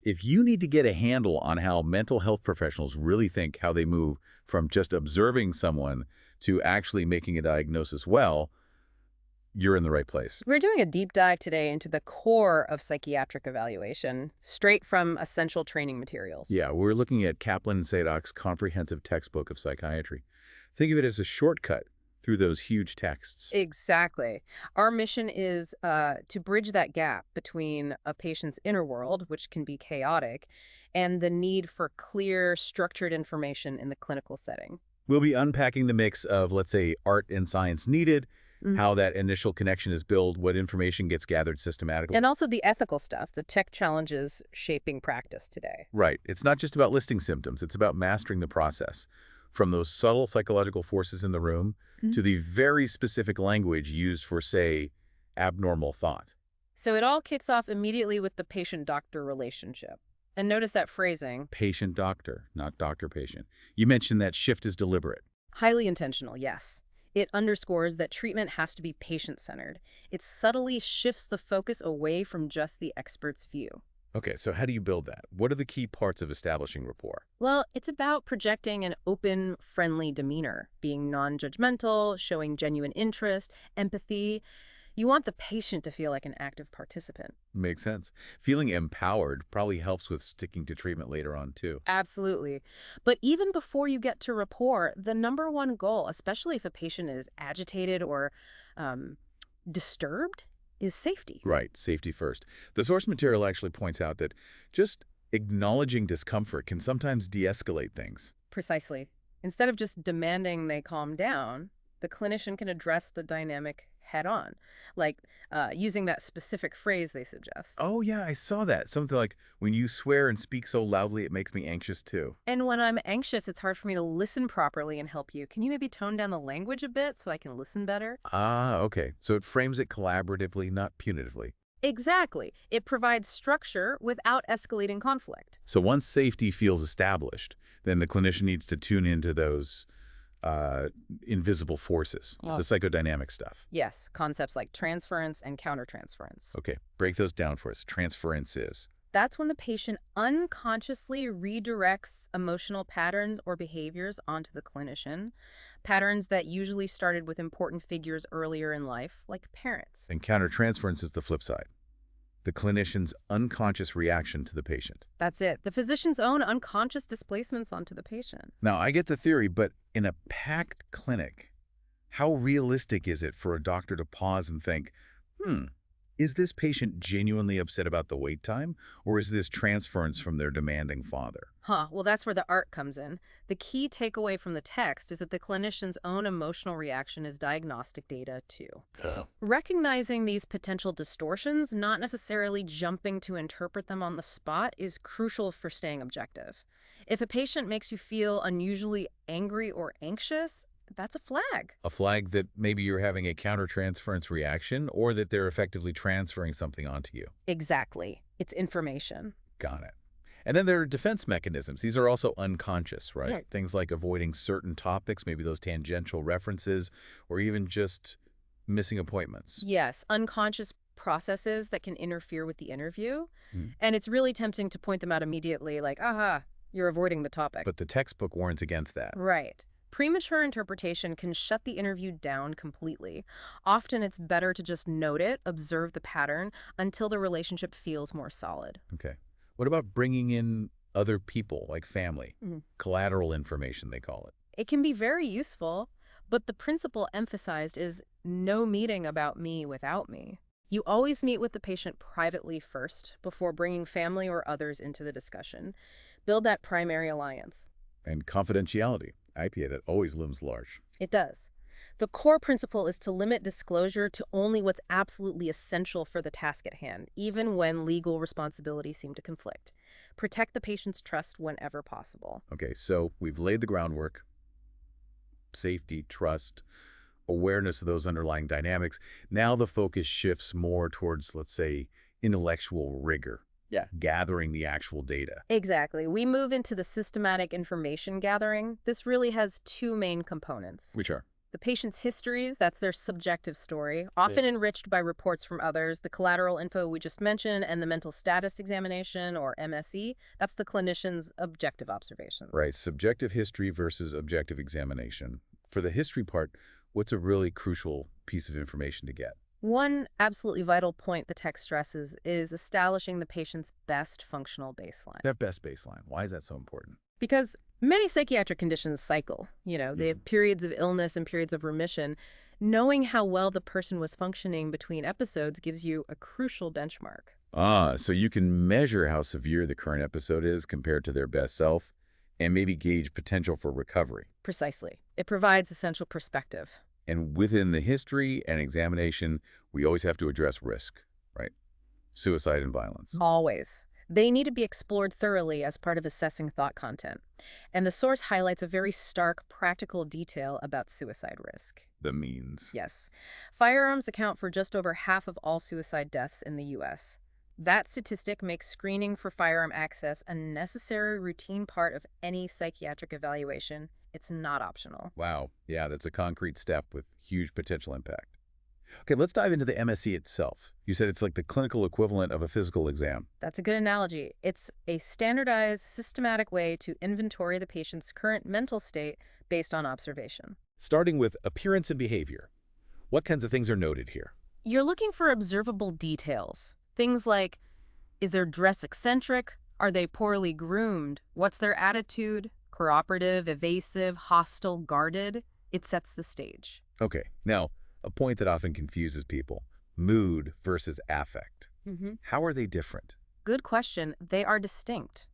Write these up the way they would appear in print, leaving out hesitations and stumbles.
if you need to get a handle on how mental health professionals really think, how they move from just observing someone to actually making a diagnosis well, you're in the right place. We're doing a deep dive today into the core of psychiatric evaluation, straight from essential training materials. Yeah, we're looking at Kaplan Sadock's comprehensive textbook of psychiatry. Think of it as a shortcut through those huge texts. Exactly. Our mission is to bridge that gap between a patient's inner world, which can be chaotic, and the need for clear, structured information in the clinical setting. We'll be unpacking the mix of, let's say, art and science needed, Mhm. how that initial connection is built, what information gets gathered systematically. And also the ethical stuff, the tech challenges shaping practice today. Right. It's not just about listing symptoms. It's about mastering the process. From those subtle psychological forces in the room to the very specific language used for, say, abnormal thought. So it all kicks off immediately with the patient-doctor relationship. And notice that phrasing. Patient-doctor, not doctor-patient. You mentioned that shift is deliberate. Highly intentional, yes. It underscores that treatment has to be patient-centered. It subtly shifts the focus away from just the expert's view. Okay, so how do you build that? What are the key parts of establishing rapport? Well, it's about projecting an open, friendly demeanor, being non-judgmental, showing genuine interest, empathy. You want the patient to feel like an active participant. Makes sense. Feeling empowered probably helps with sticking to treatment later on, too. Absolutely. But even before you get to rapport, the number one goal, especially if a patient is agitated or disturbed, is safety. Right, safety first. The source material actually points out that just acknowledging discomfort can sometimes de-escalate things. Precisely. Instead of just demanding they calm down, the clinician can address the dynamic head-on, like using that specific phrase they suggest. Oh, yeah, I saw that. Something like, when you swear and speak so loudly, it makes me anxious, too. And when I'm anxious, it's hard for me to listen properly and help you. Can you maybe tone down the language a bit so I can listen better? Ah, okay. So it frames it collaboratively, not punitively. Exactly. It provides structure without escalating conflict. So once safety feels established, then the clinician needs to tune into those invisible forces, the psychodynamic stuff. Yes, concepts like transference and countertransference. Okay, break those down for us. Transference is. That's when the patient unconsciously redirects emotional patterns or behaviors onto the clinician, patterns that usually started with important figures earlier in life, like parents. And countertransference is the flip side. The clinician's unconscious reaction to the patient. That's it. The physician's own unconscious displacements onto the patient. Now, I get the theory, but in a packed clinic, how realistic is it for a doctor to pause and think, is this patient genuinely upset about the wait time, or is this transference from their demanding father? Well, that's where the art comes in. The key takeaway from the text is that the clinician's own emotional reaction is diagnostic data, too. Recognizing these potential distortions, not necessarily jumping to interpret them on the spot, is crucial for staying objective. If a patient makes you feel unusually angry or anxious, that's a flag. A flag that maybe you're having a countertransference reaction, or that they're effectively transferring something onto you. Exactly. It's information. Got it. And then there are defense mechanisms. These are also unconscious, right? Right. Things like avoiding certain topics, maybe those tangential references, or even just missing appointments. Yes, unconscious processes that can interfere with the interview. Hmm. And it's really tempting to point them out immediately, like, aha, you're avoiding the topic. But the textbook warns against that. Right. Premature interpretation can shut the interview down completely. Often it's better to just note it, observe the pattern, until the relationship feels more solid. Okay. What about bringing in other people, like family? Mhm. Collateral information, they call it. It can be very useful, but the principle emphasized is no meeting about me without me. You always meet with the patient privately first, before bringing family or others into the discussion. Build that primary alliance. And confidentiality, IPA, that always looms large. It does. The core principle is to limit disclosure to only what's absolutely essential for the task at hand, even when legal responsibilities seem to conflict. Protect the patient's trust whenever possible. Okay, so we've laid the groundwork. Safety, trust, awareness of those underlying dynamics. Now the focus shifts more towards, let's say, intellectual rigor. Yeah. Gathering the actual data. Exactly. We move into the systematic information gathering. This really has two main components. Which are? The patient's histories, that's their subjective story, often enriched by reports from others. The collateral info we just mentioned and the mental status examination, or MSE, that's the clinician's objective observation. Right, subjective history versus objective examination. For the history part, what's a really crucial piece of information to get? One absolutely vital point the text stresses is establishing the patient's best functional baseline. That best baseline. Why is that so important? Because many psychiatric conditions cycle. They have periods of illness and periods of remission. Knowing how well the person was functioning between episodes gives you a crucial benchmark. So you can measure how severe the current episode is compared to their best self and maybe gauge potential for recovery. Precisely. It provides essential perspective. And within the history and examination, we always have to address risk, right? Suicide and violence. Always. They need to be explored thoroughly as part of assessing thought content. And the source highlights a very stark, practical detail about suicide risk. The means. Yes. Firearms account for just over half of all suicide deaths in the U.S. That statistic makes screening for firearm access a necessary routine part of any psychiatric evaluation. It's not optional. Wow. Yeah, that's a concrete step with huge potential impact. Okay, let's dive into the MSE itself. You said it's like the clinical equivalent of a physical exam. That's a good analogy. It's a standardized, systematic way to inventory the patient's current mental state based on observation. Starting with appearance and behavior. What kinds of things are noted here? You're looking for observable details. Things like, is their dress eccentric? Are they poorly groomed? What's their attitude? Cooperative, evasive, hostile, guarded? It sets the stage. Okay, now, a point that often confuses people, mood versus affect. How are they different? Good question. They are distinct.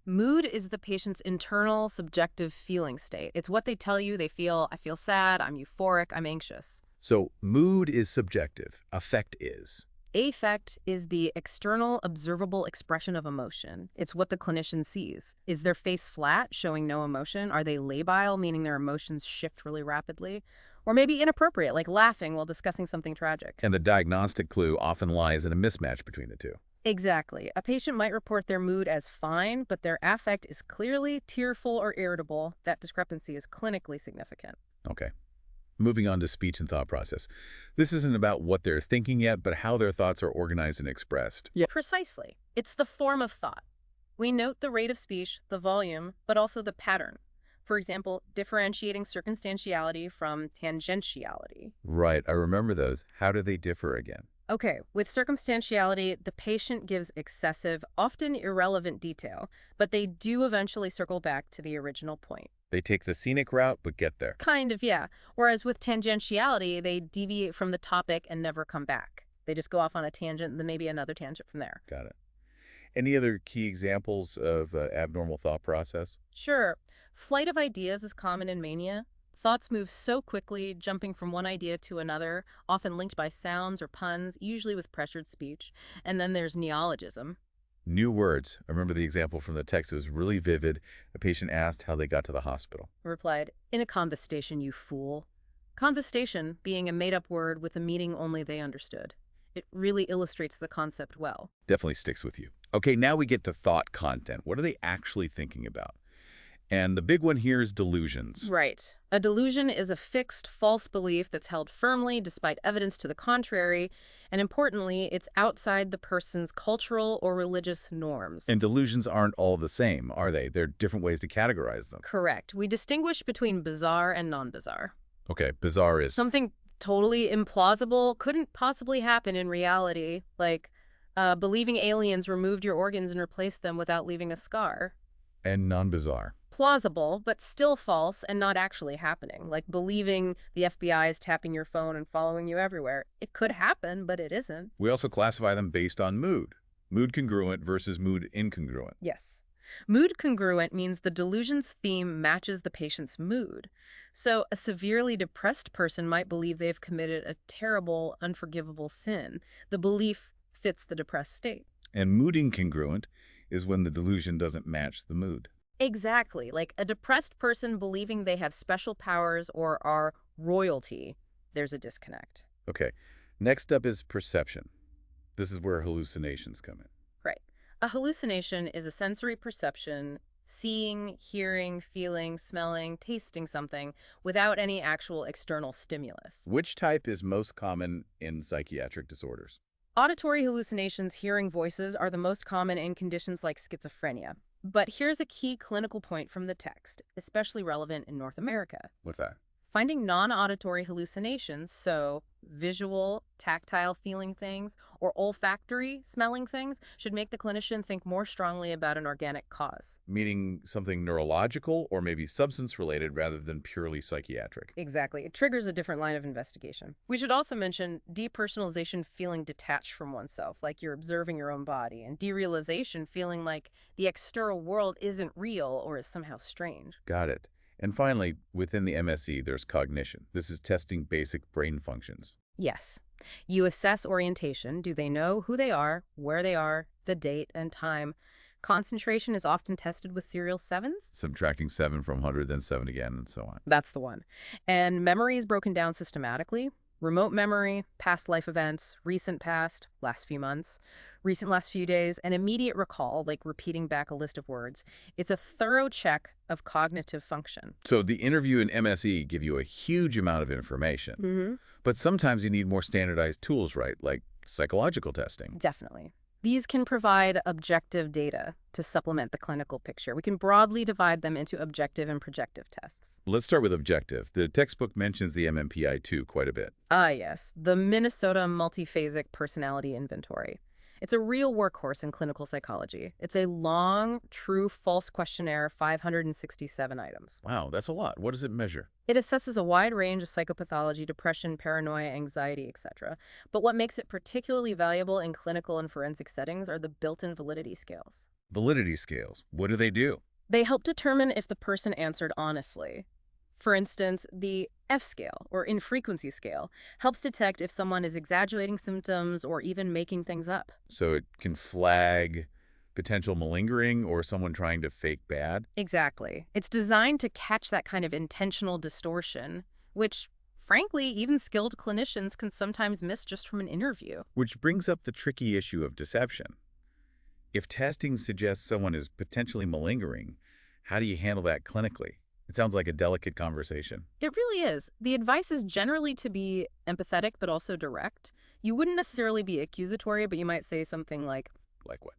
Mood is the patient's internal, subjective feeling state. It's what they tell you. They feel, I feel sad, I'm euphoric, I'm anxious. So mood is subjective, affect is. Affect is the external, observable expression of emotion. It's what the clinician sees. Is their face flat, showing no emotion? Are they labile, meaning their emotions shift really rapidly? Or maybe inappropriate, like laughing while discussing something tragic. And the diagnostic clue often lies in a mismatch between the two. Exactly. A patient might report their mood as fine, but their affect is clearly tearful or irritable. That discrepancy is clinically significant. Okay. Moving on to speech and thought process. This isn't about what they're thinking yet, but how their thoughts are organized and expressed. Yeah. Precisely. It's the form of thought. We note the rate of speech, the volume, but also the pattern. For example, differentiating circumstantiality from tangentiality. Right, I remember those. How do they differ again? Okay, with circumstantiality, the patient gives excessive, often irrelevant detail, but they do eventually circle back to the original point. They take the scenic route, but get there. Kind of, yeah. Whereas with tangentiality, they deviate from the topic and never come back. They just go off on a tangent and then maybe another tangent from there. Got it. Any other key examples of abnormal thought process? Sure. Flight of ideas is common in mania. Thoughts move so quickly, jumping from one idea to another, often linked by sounds or puns, usually with pressured speech. And then there's neologism. New words. I remember the example from the text. It was really vivid. A patient asked how they got to the hospital. Replied, in a conversation, you fool. Conversation being a made-up word with a meaning only they understood. It really illustrates the concept well. Definitely sticks with you. Okay, now we get to thought content. What are they actually thinking about? And the big one here is delusions. Right. A delusion is a fixed, false belief that's held firmly despite evidence to the contrary, and importantly, it's outside the person's cultural or religious norms. And delusions aren't all the same, are they? There are different ways to categorize them. Correct. We distinguish between bizarre and non-bizarre. Okay, bizarre is... Something totally implausible, couldn't possibly happen in reality, like believing aliens removed your organs and replaced them without leaving a scar. And non-bizarre. Plausible, but still false and not actually happening, like believing the FBI is tapping your phone and following you everywhere. It could happen, but it isn't. We also classify them based on mood. Mood congruent versus mood incongruent. Yes. Mood congruent means the delusion's theme matches the patient's mood. So a severely depressed person might believe they've committed a terrible, unforgivable sin. The belief fits the depressed state. And mood incongruent is when the delusion doesn't match the mood. Exactly, like a depressed person believing they have special powers or are royalty. There's a disconnect. Okay, next up is perception. This is where hallucinations come in. Right. A hallucination is a sensory perception, seeing, hearing, feeling, smelling, tasting something without any actual external stimulus. Which type is most common in psychiatric disorders? Auditory hallucinations, hearing voices, are the most common in conditions like schizophrenia. But here's a key clinical point from the text, especially relevant in North America. What's that? Finding non-auditory hallucinations, so visual, tactile feeling things, or olfactory smelling things, should make the clinician think more strongly about an organic cause. Meaning something neurological or maybe substance-related rather than purely psychiatric. Exactly. It triggers a different line of investigation. We should also mention depersonalization, feeling detached from oneself, like you're observing your own body, and derealization, feeling like the external world isn't real or is somehow strange. Got it. And finally, within the MSE, there's cognition. This is testing basic brain functions. Yes. You assess orientation. Do they know who they are, where they are, the date and time? Concentration is often tested with serial sevens. Subtracting 7 from 100, then 7 again, and so on. That's the one. And memory is broken down systematically. Remote memory, past life events, recent past, last few months, recent last few days, and immediate recall, like repeating back a list of words. It's a thorough check of cognitive function. So the interview and MSE give you a huge amount of information. But sometimes you need more standardized tools, right? Like psychological testing. Definitely. These can provide objective data to supplement the clinical picture. We can broadly divide them into objective and projective tests. Let's start with objective. The textbook mentions the MMPI-2 quite a bit. Ah, yes, the Minnesota Multiphasic Personality Inventory. It's a real workhorse in clinical psychology. It's a long, true-false questionnaire, 567 items. Wow, that's a lot. What does it measure? It assesses a wide range of psychopathology, depression, paranoia, anxiety, etc. But what makes it particularly valuable in clinical and forensic settings are the built-in validity scales. Validity scales. What do they do? They help determine if the person answered honestly. For instance, the F scale, or infrequency scale, helps detect if someone is exaggerating symptoms or even making things up. So it can flag potential malingering or someone trying to fake bad? Exactly. It's designed to catch that kind of intentional distortion, which, frankly, even skilled clinicians can sometimes miss just from an interview. Which brings up the tricky issue of deception. If testing suggests someone is potentially malingering, how do you handle that clinically? It sounds like a delicate conversation. It really is. The advice is generally to be empathetic but also direct. You wouldn't necessarily be accusatory, but you might say something like, Like what?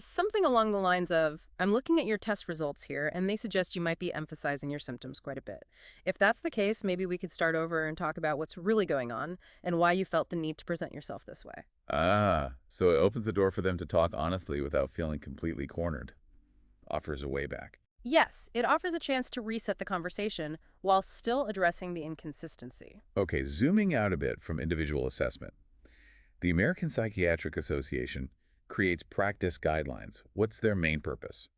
something along the lines of, I'm looking at your test results here, and they suggest you might be emphasizing your symptoms quite a bit. If that's the case, maybe we could start over and talk about what's really going on and why you felt the need to present yourself this way. So it opens the door for them to talk honestly without feeling completely cornered. Offers a way back. Yes, it offers a chance to reset the conversation while still addressing the inconsistency. Okay, zooming out a bit from individual assessment. The American Psychiatric Association creates practice guidelines. What's their main purpose?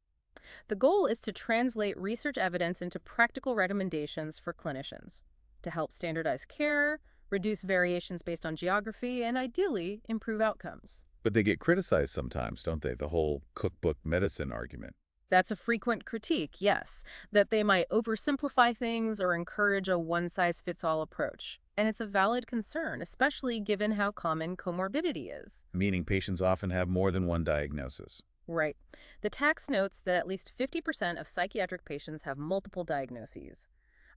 The goal is to translate research evidence into practical recommendations for clinicians to help standardize care, reduce variations based on geography, and ideally improve outcomes. But they get criticized sometimes, don't they? The whole cookbook medicine argument. That's a frequent critique, yes, that they might oversimplify things or encourage a one-size-fits-all approach. And it's a valid concern, especially given how common comorbidity is. Meaning patients often have more than one diagnosis. Right. The text notes that at least 50% of psychiatric patients have multiple diagnoses.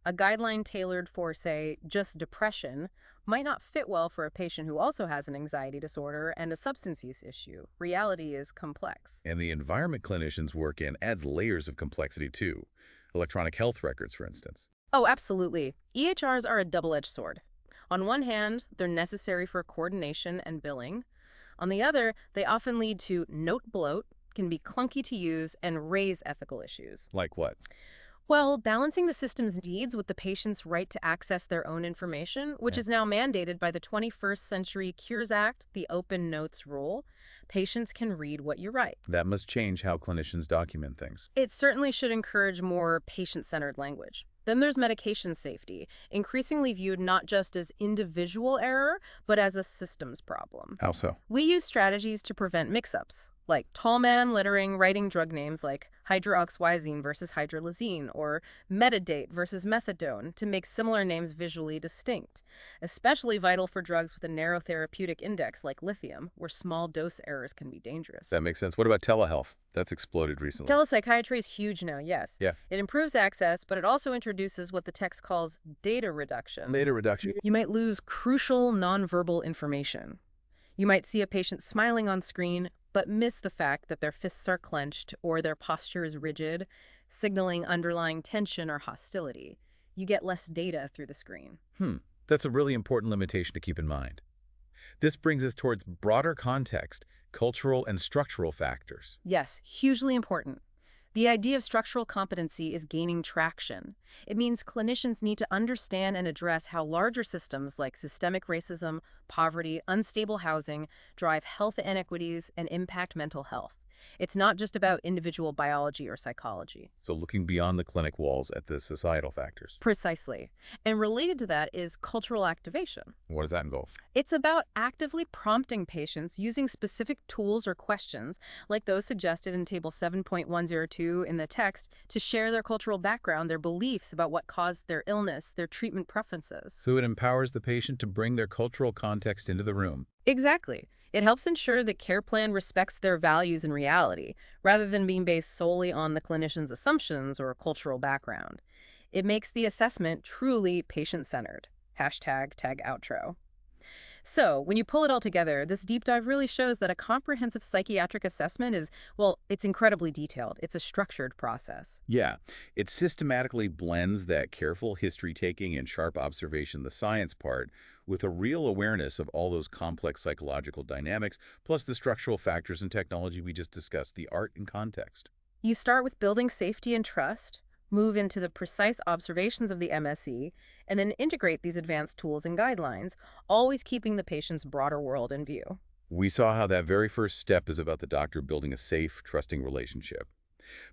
A guideline tailored for, say, just depression might not fit well for a patient who also has an anxiety disorder and a substance use issue. Reality is complex. And the environment clinicians work in adds layers of complexity too. Electronic health records, for instance. Oh, absolutely. EHRs are a double-edged sword. On one hand, they're necessary for coordination and billing. On the other, they often lead to note bloat, can be clunky to use, and raise ethical issues. Like what? Well, balancing the system's needs with the patient's right to access their own information, which is now mandated by the 21st Century Cures Act, the Open Notes Rule. Patients can read what you write. That must change how clinicians document things. It certainly should encourage more patient-centered language. Then there's medication safety, increasingly viewed not just as individual error, but as a systems problem. How so? We use strategies to prevent mix-ups, like tall man littering, writing drug names like hydroxyzine versus hydralazine, or metadate versus methadone, to make similar names visually distinct. Especially vital for drugs with a narrow therapeutic index like lithium, where small dose errors can be dangerous. That makes sense. What about telehealth? That's exploded recently. Telepsychiatry is huge now, yes. Yeah. It improves access, but it also introduces what the text calls data reduction. Data reduction. You might lose crucial nonverbal information. You might see a patient smiling on screen, but miss the fact that their fists are clenched or their posture is rigid, signaling underlying tension or hostility. You get less data through the screen. That's a really important limitation to keep in mind. This brings us towards broader context, cultural and structural factors. Yes, hugely important. The idea of structural competency is gaining traction. It means clinicians need to understand and address how larger systems like systemic racism, poverty, unstable housing drive health inequities and impact mental health. It's not just about individual biology or psychology. So looking beyond the clinic walls at the societal factors. Precisely. And related to that is cultural activation. What does that involve? It's about actively prompting patients using specific tools or questions, like those suggested in Table 7.102 in the text, to share their cultural background, their beliefs about what caused their illness, their treatment preferences. So it empowers the patient to bring their cultural context into the room. Exactly. It helps ensure the care plan respects their values and reality, rather than being based solely on the clinician's assumptions or cultural background. It makes the assessment truly patient-centered. #tag outro. So, when you pull it all together, this deep dive really shows that a comprehensive psychiatric assessment is, well, it's incredibly detailed. It's a structured process. Yeah, it systematically blends that careful history-taking and sharp observation, the science part, with a real awareness of all those complex psychological dynamics, plus the structural factors and technology we just discussed, the art and context. You start with building safety and trust, move into the precise observations of the MSE, and then integrate these advanced tools and guidelines, always keeping the patient's broader world in view. We saw how that very first step is about the doctor building a safe, trusting relationship.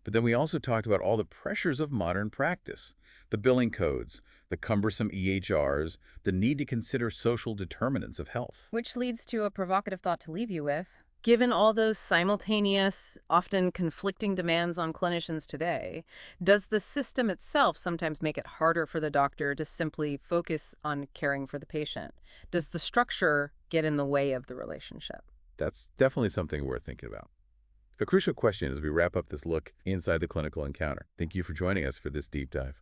But then we also talked about all the pressures of modern practice, the billing codes, the cumbersome EHRs, the need to consider social determinants of health. Which leads to a provocative thought to leave you with. Given all those simultaneous, often conflicting demands on clinicians today, does the system itself sometimes make it harder for the doctor to simply focus on caring for the patient? Does the structure get in the way of the relationship? That's definitely something worth thinking about. A crucial question as we wrap up this look inside the clinical encounter. Thank you for joining us for this deep dive.